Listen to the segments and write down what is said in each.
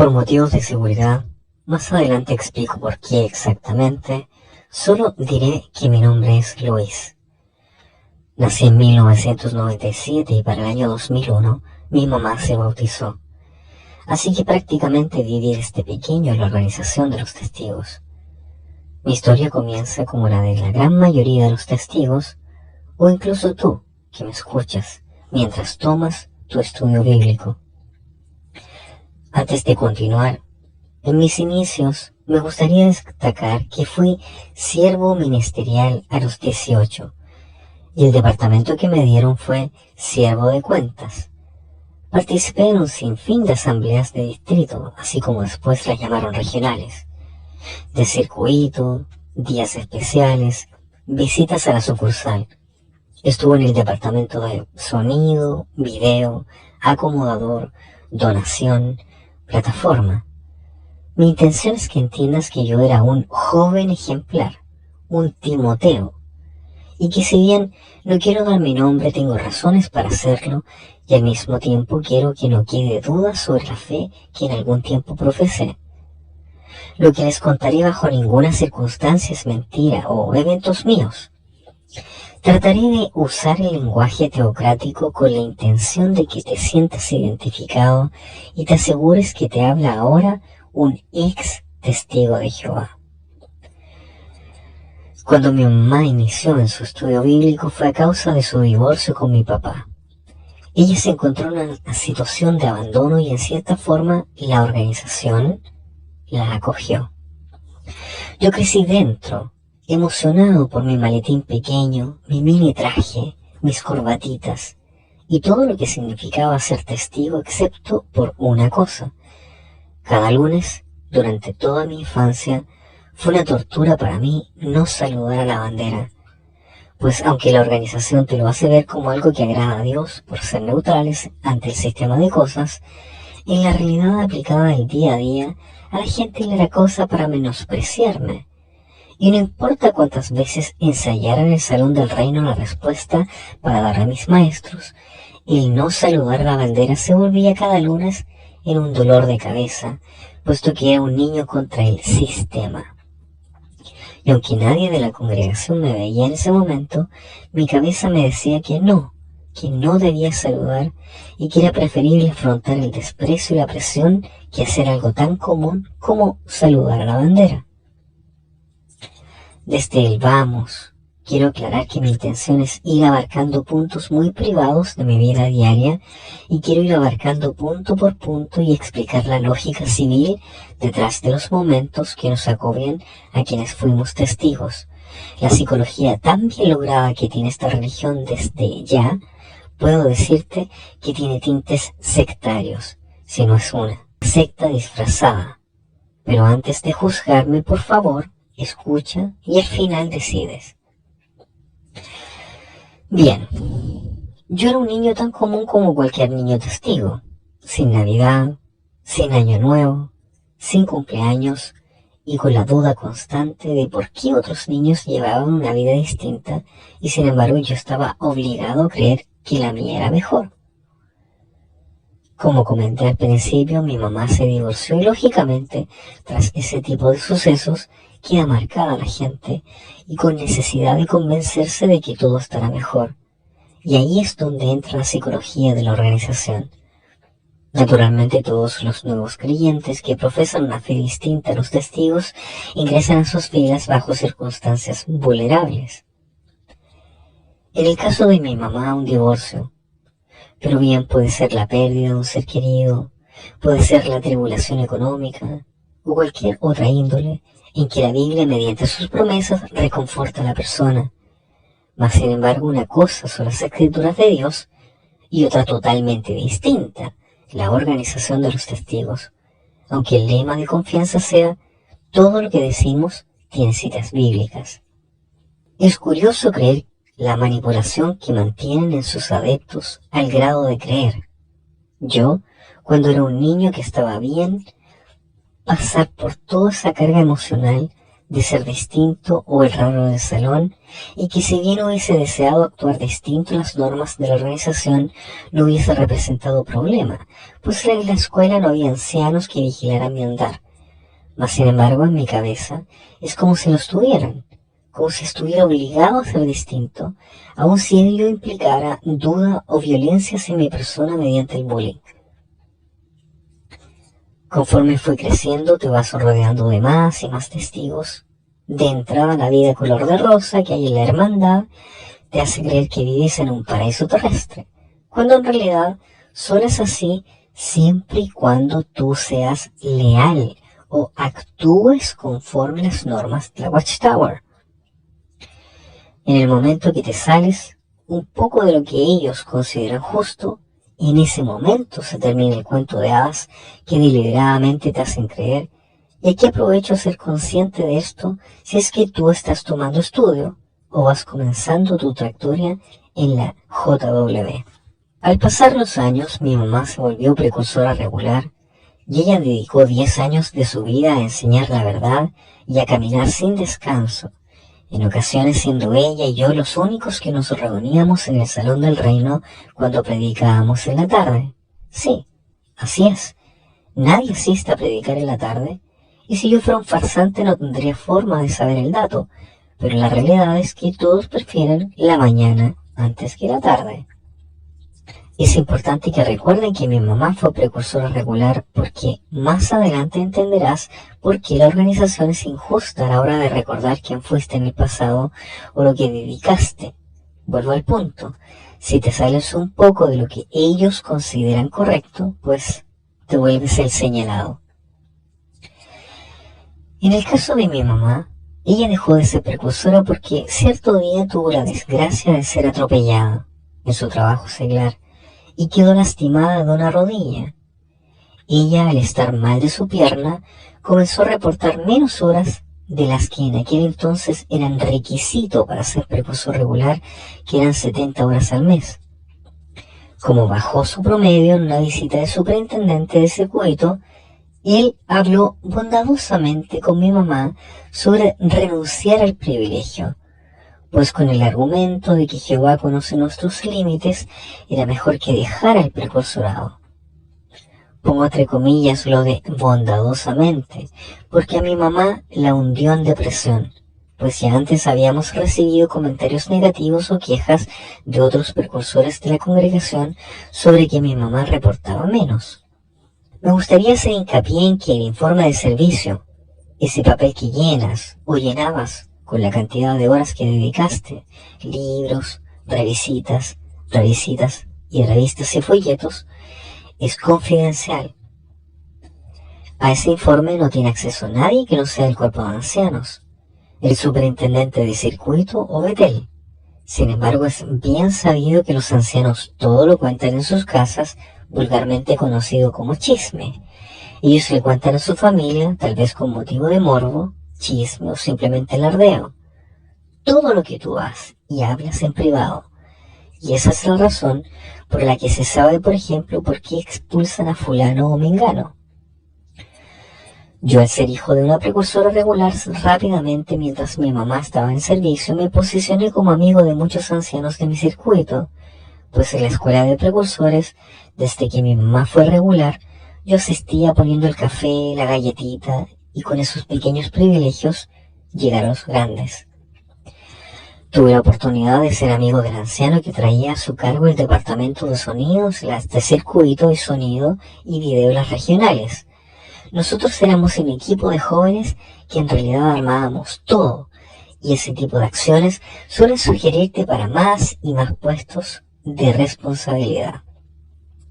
Por motivos de seguridad, más adelante explico por qué exactamente, solo diré que mi nombre es Luis. Nací en 1997 y para el año 2001 mi mamá se bautizó. Así que prácticamente viví desde pequeño en la organización de los testigos. Mi historia comienza como la de la gran mayoría de los testigos, o incluso tú, que me escuchas, mientras tomas tu estudio bíblico. Antes de continuar, en mis inicios me gustaría destacar que fui siervo ministerial a los 18 y el departamento que me dieron fue siervo de cuentas. Participé en un sinfín de asambleas de distrito, así como después las llamaron regionales, de circuito, días especiales, visitas a la sucursal. Estuve en el departamento de sonido, video, acomodador, donación, plataforma. Mi intención es que entiendas que yo era un joven ejemplar, un Timoteo, y que si bien no quiero dar mi nombre, tengo razones para hacerlo, y al mismo tiempo quiero que no quede duda sobre la fe que en algún tiempo profesé. Lo que les contaré bajo ninguna circunstancia es mentira o eventos míos. Trataré de usar el lenguaje teocrático con la intención de que te sientas identificado y te asegures que te habla ahora un ex testigo de Jehová. Cuando mi mamá inició en su estudio bíblico fue a causa de su divorcio con mi papá. Ella se encontró en una situación de abandono y en cierta forma la organización la acogió. Yo crecí dentro, emocionado por mi maletín pequeño, mi mini traje, mis corbatitas y todo lo que significaba ser testigo excepto por una cosa. Cada lunes, durante toda mi infancia, fue una tortura para mí no saludar a la bandera, pues aunque la organización te lo hace ver como algo que agrada a Dios por ser neutrales ante el sistema de cosas, en la realidad aplicada del día a día, a la gente le era cosa para menospreciarme. Y no importa cuántas veces ensayara en el salón del reino la respuesta para dar a mis maestros, el no saludar a la bandera se volvía cada lunes en un dolor de cabeza, puesto que era un niño contra el sistema. Y aunque nadie de la congregación me veía en ese momento, mi cabeza me decía que no debía saludar y que era preferible afrontar el desprecio y la presión que hacer algo tan común como saludar a la bandera. Desde el vamos, quiero aclarar que mi intención es ir abarcando puntos muy privados de mi vida diaria y quiero ir abarcando punto por punto y explicar la lógica civil detrás de los momentos que nos agobian a quienes fuimos testigos. La psicología tan bien lograda que tiene esta religión desde ya, puedo decirte que tiene tintes sectarios, si no es una secta disfrazada. Pero antes de juzgarme, por favor, escucha y al final decides. Bien, yo era un niño tan común como cualquier niño testigo, sin Navidad, sin Año Nuevo, sin cumpleaños y con la duda constante de por qué otros niños llevaban una vida distinta y sin embargo yo estaba obligado a creer que la mía era mejor. Como comenté al principio, mi mamá se divorció y lógicamente, tras ese tipo de sucesos, queda marcada la gente y con necesidad de convencerse de que todo estará mejor. Y ahí es donde entra la psicología de la organización. Naturalmente todos los nuevos creyentes que profesan una fe distinta a los testigos ingresan a sus filas bajo circunstancias vulnerables. En el caso de mi mamá, un divorcio. Pero bien puede ser la pérdida de un ser querido, puede ser la tribulación económica o cualquier otra índole en que la Biblia mediante sus promesas reconforta a la persona. Mas sin embargo una cosa son las escrituras de Dios y otra totalmente distinta, la organización de los testigos, aunque el lema de confianza sea todo lo que decimos tiene citas bíblicas. Es curioso creer la manipulación que mantienen en sus adeptos al grado de creer. Yo, cuando era un niño que estaba bien, pasar por toda esa carga emocional de ser distinto o el raro del salón, y que si bien hubiese deseado actuar distinto a las normas de la organización, no hubiese representado problema, pues en la escuela no había ancianos que vigilaran mi andar. Mas sin embargo, en mi cabeza, es como si los tuvieran, como si estuviera obligado a ser distinto, aun si ello implicara duda o violencia hacia mi persona mediante el bullying. Conforme fui creciendo, te vas rodeando de más y más testigos. De entrada, la vida color de rosa que hay en la hermandad te hace creer que vives en un paraíso terrestre, cuando en realidad solo es así siempre y cuando tú seas leal o actúes conforme las normas de la Watchtower. En el momento que te sales un poco de lo que ellos consideran justo, en ese momento se termina el cuento de hadas que deliberadamente te hacen creer, y aquí aprovecho a ser consciente de esto si es que tú estás tomando estudio o vas comenzando tu trayectoria en la JW. Al pasar los años, mi mamá se volvió precursora regular y ella dedicó 10 años de su vida a enseñar la verdad y a caminar sin descanso, en ocasiones siendo ella y yo los únicos que nos reuníamos en el salón del reino cuando predicábamos en la tarde. Sí, así es. Nadie asiste a predicar en la tarde, y si yo fuera un farsante no tendría forma de saber el dato, pero la realidad es que todos prefieren la mañana antes que la tarde. Es importante que recuerden que mi mamá fue precursora regular porque más adelante entenderás por qué la organización es injusta a la hora de recordar quién fuiste en el pasado o lo que dedicaste. Vuelvo al punto. Si te sales un poco de lo que ellos consideran correcto, pues te vuelves el señalado. En el caso de mi mamá, ella dejó de ser precursora porque cierto día tuvo la desgracia de ser atropellada en su trabajo seglar y quedó lastimada de una rodilla. Ella, al estar mal de su pierna, comenzó a reportar menos horas de las que en aquel entonces eran requisito para ser precursor regular, que eran 70 horas al mes. Como bajó su promedio en una visita del superintendente de circuito, él habló bondadosamente con mi mamá sobre renunciar al privilegio, pues con el argumento de que Jehová conoce nuestros límites, era mejor que dejara el precursorado. Pongo entre comillas lo de bondadosamente, porque a mi mamá la hundió en depresión, pues ya antes habíamos recibido comentarios negativos o quejas de otros precursores de la congregación sobre que mi mamá reportaba menos. Me gustaría hacer hincapié en que el informe de servicio, ese papel que llenas o llenabas con la cantidad de horas que dedicaste, libros, revisitas y revistas y folletos, es confidencial. A ese informe no tiene acceso nadie que no sea el cuerpo de ancianos, el superintendente de circuito o Betel. Sin embargo, es bien sabido que los ancianos todo lo cuentan en sus casas, vulgarmente conocido como chisme. Ellos le cuentan a su familia, tal vez con motivo de morbo, chisme o simplemente alardeo. Todo lo que tú haces y hablas en privado. Y esa es la razón por la que se sabe, por ejemplo, por qué expulsan a fulano o mengano. Yo, al ser hijo de una precursora regular, rápidamente, mientras mi mamá estaba en servicio, me posicioné como amigo de muchos ancianos de mi circuito, pues en la escuela de precursores, desde que mi mamá fue regular, yo asistía poniendo el café, la galletita, y con esos pequeños privilegios llegaron los grandes. Tuve la oportunidad de ser amigo del anciano que traía a su cargo el departamento de sonidos, las de circuito y sonido y video las regionales. Nosotros éramos un equipo de jóvenes que en realidad armábamos todo, y ese tipo de acciones suelen sugerirte para más y más puestos de responsabilidad.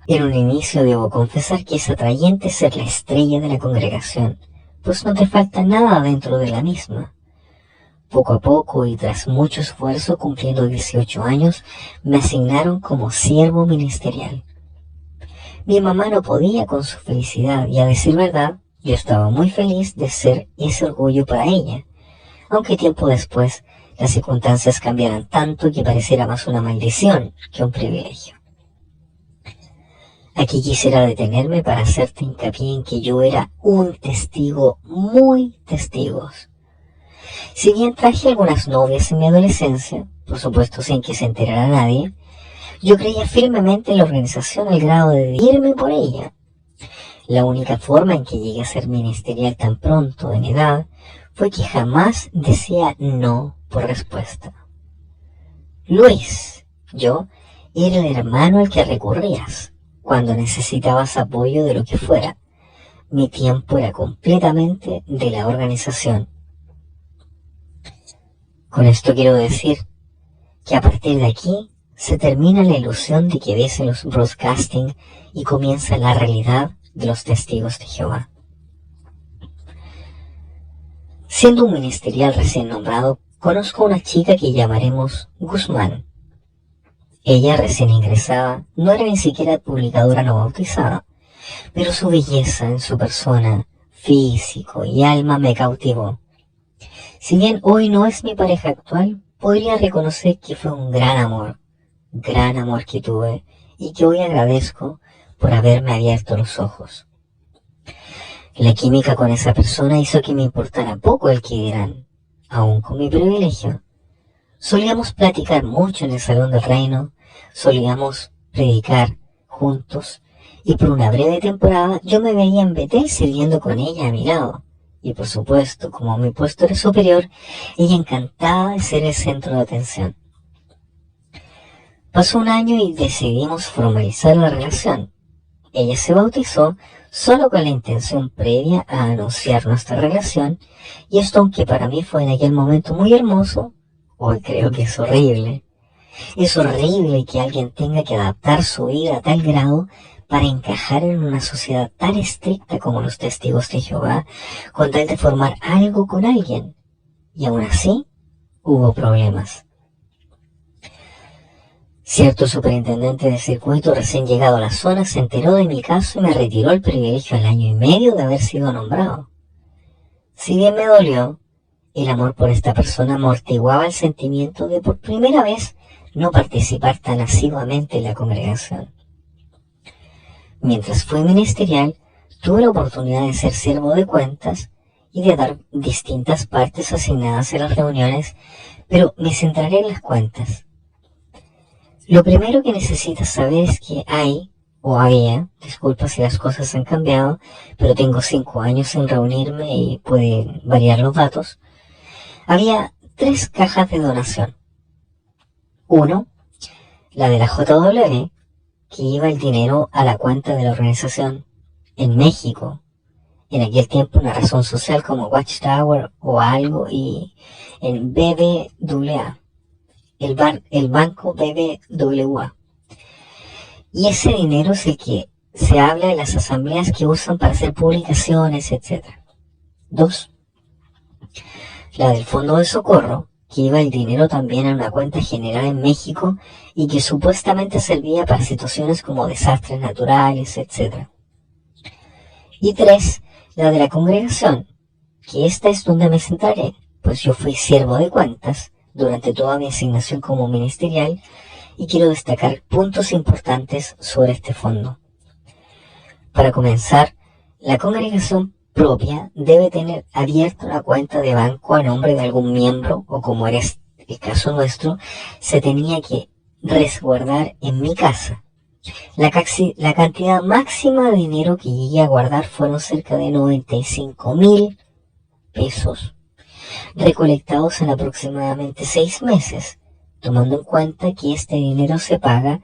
En un inicio debo confesar que es atrayente ser la estrella de la congregación, pues no te falta nada dentro de la misma. Poco a poco y tras mucho esfuerzo, cumpliendo 18 años, me asignaron como siervo ministerial. Mi mamá no podía con su felicidad y, a decir verdad, yo estaba muy feliz de ser ese orgullo para ella, aunque tiempo después las circunstancias cambiaran tanto que pareciera más una maldición que un privilegio. Aquí quisiera detenerme para hacerte hincapié en que yo era un testigo muy testigos. Si bien traje algunas novias en mi adolescencia, por supuesto sin que se enterara nadie, yo creía firmemente en la organización al grado de irme por ella. La única forma en que llegué a ser ministerial tan pronto en edad fue que jamás decía no por respuesta. Luis, yo, era el hermano al que recurrías cuando necesitabas apoyo de lo que fuera. Mi tiempo era completamente de la organización. Con esto quiero decir que a partir de aquí se termina la ilusión de que ves en los broadcasting y comienza la realidad de los testigos de Jehová. Siendo un ministerial recién nombrado, conozco a una chica que llamaremos Guzmán. Ella, recién ingresada, no era ni siquiera publicadora no bautizada, pero su belleza en su persona, físico y alma me cautivó. Si bien hoy no es mi pareja actual, podría reconocer que fue un gran amor que tuve y que hoy agradezco por haberme abierto los ojos. La química con esa persona hizo que me importara poco el que dirán, aun con mi privilegio. Solíamos platicar mucho en el Salón del Reino, solíamos predicar juntos, y por una breve temporada yo me veía en Betel sirviendo con ella a mi lado. Y por supuesto, como mi puesto era superior, ella encantada de ser el centro de atención. Pasó un año y decidimos formalizar la relación. Ella se bautizó solo con la intención previa a anunciar nuestra relación, y esto, aunque para mí fue en aquel momento muy hermoso, hoy creo que es horrible. Es horrible que alguien tenga que adaptar su vida a tal grado para encajar en una sociedad tan estricta como los testigos de Jehová, con tal de formar algo con alguien. Y aún así, hubo problemas. Cierto superintendente de circuito recién llegado a la zona se enteró de mi caso y me retiró el privilegio al año y medio de haber sido nombrado. Si bien me dolió, el amor por esta persona amortiguaba el sentimiento de por primera vez no participar tan asiduamente en la congregación. Mientras fui ministerial, tuve la oportunidad de ser siervo de cuentas y de dar distintas partes asignadas en las reuniones, pero me centraré en las cuentas. Lo primero que necesitas saber es que disculpa si las cosas han cambiado, pero tengo 5 años en reunirme y pueden variar los datos. Había 3 cajas de donación. 1, la de la JW, que iba el dinero a la cuenta de la organización en México, en aquel tiempo una razón social como Watchtower o algo, y en BBVA, el banco BBVA. Y ese dinero es el que se habla en las asambleas que usan para hacer publicaciones, etc. 2, la del Fondo de Socorro, que iba el dinero también a una cuenta general en México y que supuestamente servía para situaciones como desastres naturales, etc. Y 3, la de la congregación, que esta es donde me centraré, pues yo fui siervo de cuentas durante toda mi asignación como ministerial y quiero destacar puntos importantes sobre este fondo. Para comenzar, la congregación propia debe tener abierta una cuenta de banco a nombre de algún miembro, o como era el caso nuestro, se tenía que resguardar en mi casa. La cantidad máxima de dinero que llegué a guardar fueron cerca de 95,000 pesos, recolectados en aproximadamente 6 meses, tomando en cuenta que este dinero se paga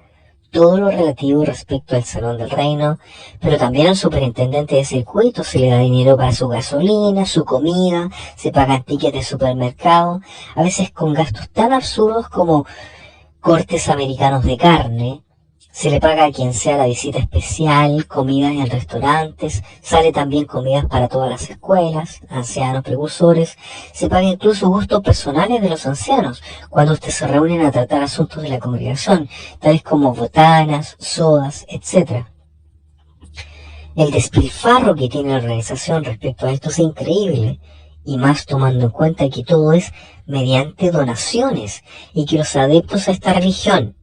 todo lo relativo respecto al Salón del Reino, pero también al superintendente de circuito se le da dinero para su gasolina, su comida, se pagan tickets de supermercado, a veces con gastos tan absurdos como cortes americanos de carne. Se le paga a quien sea la visita especial, comidas en restaurantes, sale también comidas para todas las escuelas, ancianos, precursores, se paga incluso gustos personales de los ancianos, cuando ustedes se reúnen a tratar asuntos de la congregación, tales como botanas, sodas, etc. El despilfarro que tiene la organización respecto a esto es increíble, y más tomando en cuenta que todo es mediante donaciones, y que los adeptos a esta religión,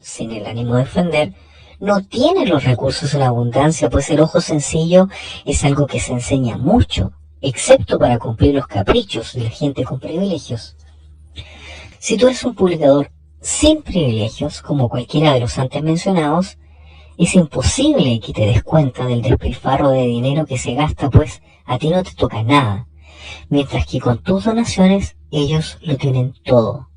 sin el ánimo de ofender, no tienen los recursos en abundancia, pues el ojo sencillo es algo que se enseña mucho excepto para cumplir los caprichos de la gente con privilegios. Si tú eres un publicador sin privilegios, como cualquiera de los antes mencionados, es imposible que te des cuenta del despilfarro de dinero que se gasta, pues a ti no te toca nada, mientras que con tus donaciones ellos lo tienen todo.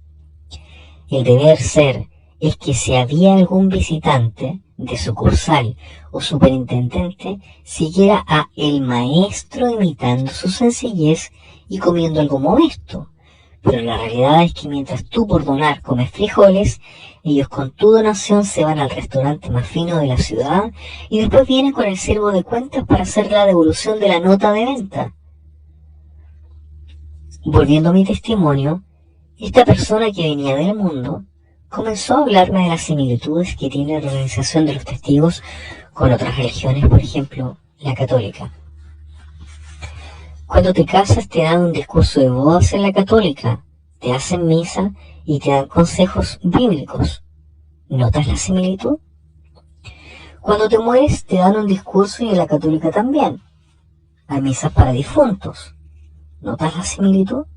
El deber ser es que si había algún visitante de sucursal o superintendente, siguiera a el maestro imitando su sencillez y comiendo algo modesto. Pero la realidad es que mientras tú por donar comes frijoles, ellos con tu donación se van al restaurante más fino de la ciudad y después vienen con el siervo de cuentas para hacer la devolución de la nota de venta. Volviendo a mi testimonio, esta persona que venía del mundo comenzó a hablarme de las similitudes que tiene la organización de los testigos con otras religiones, por ejemplo, la católica. Cuando te casas te dan un discurso de bodas en la católica, te hacen misa y te dan consejos bíblicos. ¿Notas la similitud? Cuando te mueres te dan un discurso y en la católica también. Hay misas para difuntos. ¿Notas la similitud?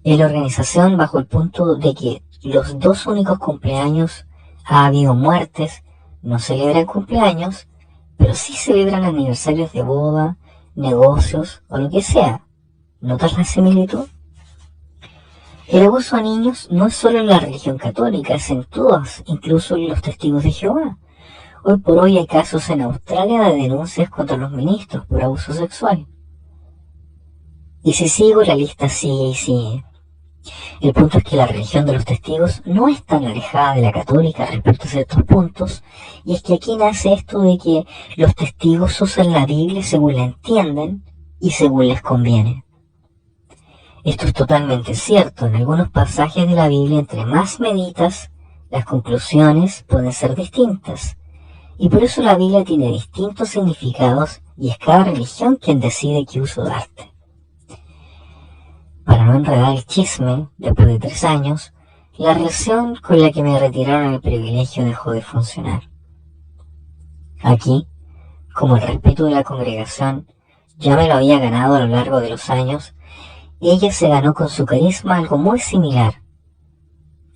En la organización, bajo el punto de que los 2 únicos cumpleaños ha habido muertes, no celebran cumpleaños, pero sí celebran aniversarios de boda, negocios o lo que sea. ¿Notas la similitud? El abuso a niños no es solo en la religión católica, es en todas, incluso en los testigos de Jehová. Hoy por hoy hay casos en Australia de denuncias contra los ministros por abuso sexual. Y si sigo, la lista sigue y sigue. El punto es que la religión de los testigos no es tan alejada de la católica respecto a ciertos puntos, y es que aquí nace esto de que los testigos usan la Biblia según la entienden y según les conviene. Esto es totalmente cierto. En algunos pasajes de la Biblia, entre más meditas, las conclusiones pueden ser distintas. Y por eso la Biblia tiene distintos significados y es cada religión quien decide qué uso darte. Para no enredar el chisme, después de 3 años, la relación con la que me retiraron el privilegio dejó de funcionar. Aquí, como el respeto de la congregación ya me lo había ganado a lo largo de los años, ella se ganó con su carisma algo muy similar,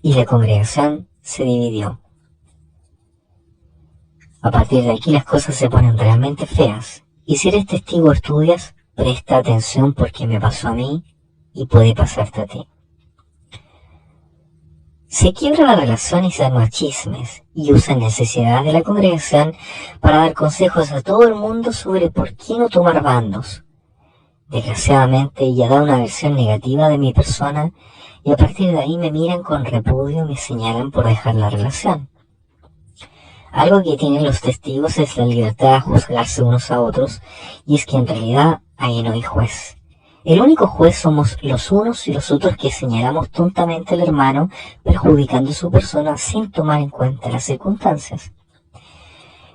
y la congregación se dividió. A partir de aquí las cosas se ponen realmente feas, y si eres testigo o estudias, presta atención porque me pasó a mí y puede pasarte a ti. Se quiebra la relación y se arman chismes, y usan necesidades de la congregación para dar consejos a todo el mundo sobre por qué no tomar bandos. Desgraciadamente ella da una versión negativa de mi persona y a partir de ahí me miran con repudio y me señalan por dejar la relación. Algo que tienen los testigos es la libertad de juzgarse unos a otros, y es que en realidad ahí no hay juez. El único juez somos los unos y los otros que señalamos tontamente al hermano, perjudicando su persona sin tomar en cuenta las circunstancias.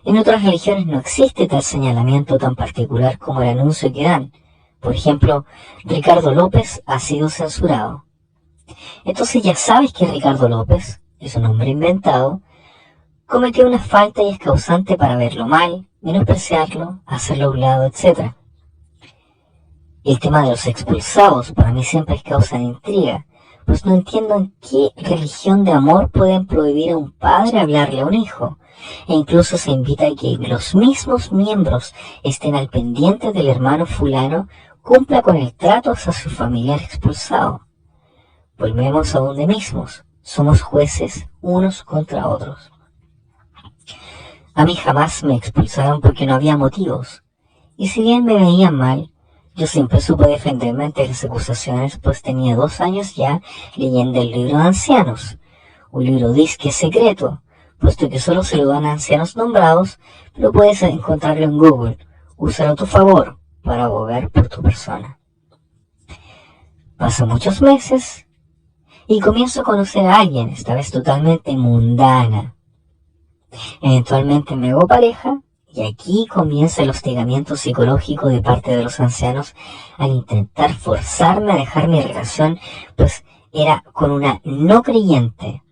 En otras religiones no existe tal señalamiento tan particular como el anuncio que dan. Por ejemplo, Ricardo López ha sido censurado. Entonces ya sabes que Ricardo López, es un hombre inventado, cometió una falta y es causante para verlo mal, menospreciarlo, hacerlo a un lado, etc. El tema de los expulsados para mí siempre es causa de intriga, pues no entiendo en qué religión de amor pueden prohibir a un padre hablarle a un hijo, e incluso se invita a que los mismos miembros estén al pendiente del hermano fulano cumpla con el trato hacia su familiar expulsado. Volvemos a donde mismos, somos jueces unos contra otros. A mí jamás me expulsaron porque no había motivos, y si bien me veían mal, yo siempre supe defenderme ante las acusaciones, pues tenía 2 años ya leyendo el libro de ancianos, un libro disque secreto, puesto que solo se lo dan a ancianos nombrados, pero puedes encontrarlo en Google. Úsalo a tu favor para abogar por tu persona. Pasan muchos meses y comienzo a conocer a alguien, esta vez totalmente mundana. Eventualmente me hago pareja y aquí comienza el hostigamiento psicológico de parte de los ancianos al intentar forzarme a dejar mi relación, pues era con una no creyente.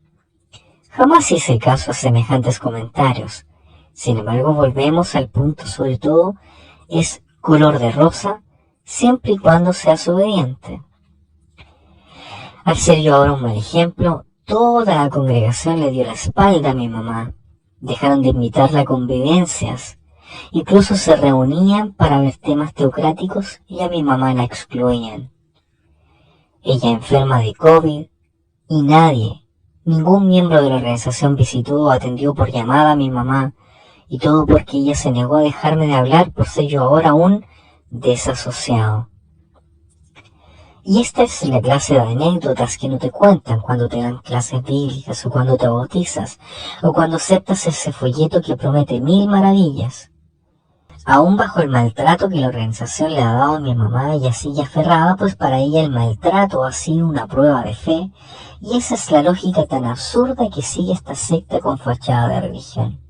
Jamás hice caso a semejantes comentarios. Sin embargo, volvemos al punto, sobre todo, es color de rosa, siempre y cuando seas obediente. Al ser yo ahora un mal ejemplo, toda la congregación le dio la espalda a mi mamá. Dejaron de invitarla a convivencias. Incluso se reunían para ver temas teocráticos y a mi mamá la excluían. Ella enferma de COVID y ningún miembro de la organización visitó o atendió por llamada a mi mamá, y todo porque ella se negó a dejarme de hablar por ser yo ahora un desasociado. Y esta es la clase de anécdotas que no te cuentan cuando te dan clases bíblicas o cuando te bautizas o cuando aceptas ese folleto que promete 1000 maravillas. Aún bajo el maltrato que la organización le ha dado a mi mamá, ella sigue aferrada, pues para ella el maltrato ha sido una prueba de fe, y esa es la lógica tan absurda que sigue esta secta con fachada de religión.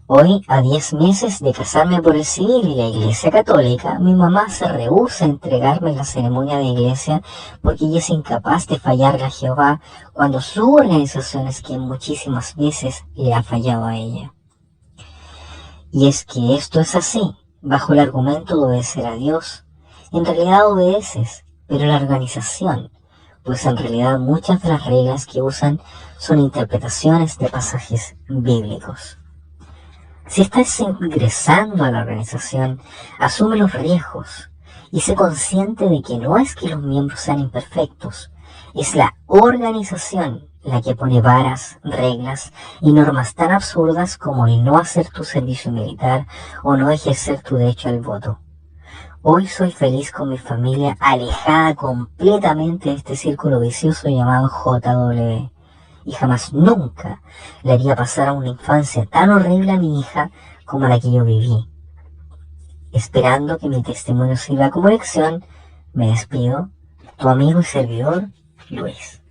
Hoy, a 10 meses de casarme por el civil y la Iglesia Católica, mi mamá se rehúsa a entregarme en la ceremonia de iglesia porque ella es incapaz de fallarle a Jehová cuando su organización es quien muchísimas veces le ha fallado a ella. Y es que esto es así, bajo el argumento de obedecer a Dios. En realidad obedeces, pero la organización, pues en realidad muchas de las reglas que usan son interpretaciones de pasajes bíblicos. Si estás ingresando a la organización, asume los riesgos y sé consciente de que no es que los miembros sean imperfectos, es la organización la que pone varas, reglas y normas tan absurdas como el no hacer tu servicio militar o no ejercer tu derecho al voto. Hoy soy feliz con mi familia alejada completamente de este círculo vicioso llamado JW. Y jamás nunca le haría pasar a una infancia tan horrible a mi hija como la que yo viví. Esperando que mi testimonio sirva como lección, me despido, tu amigo y servidor, Luis.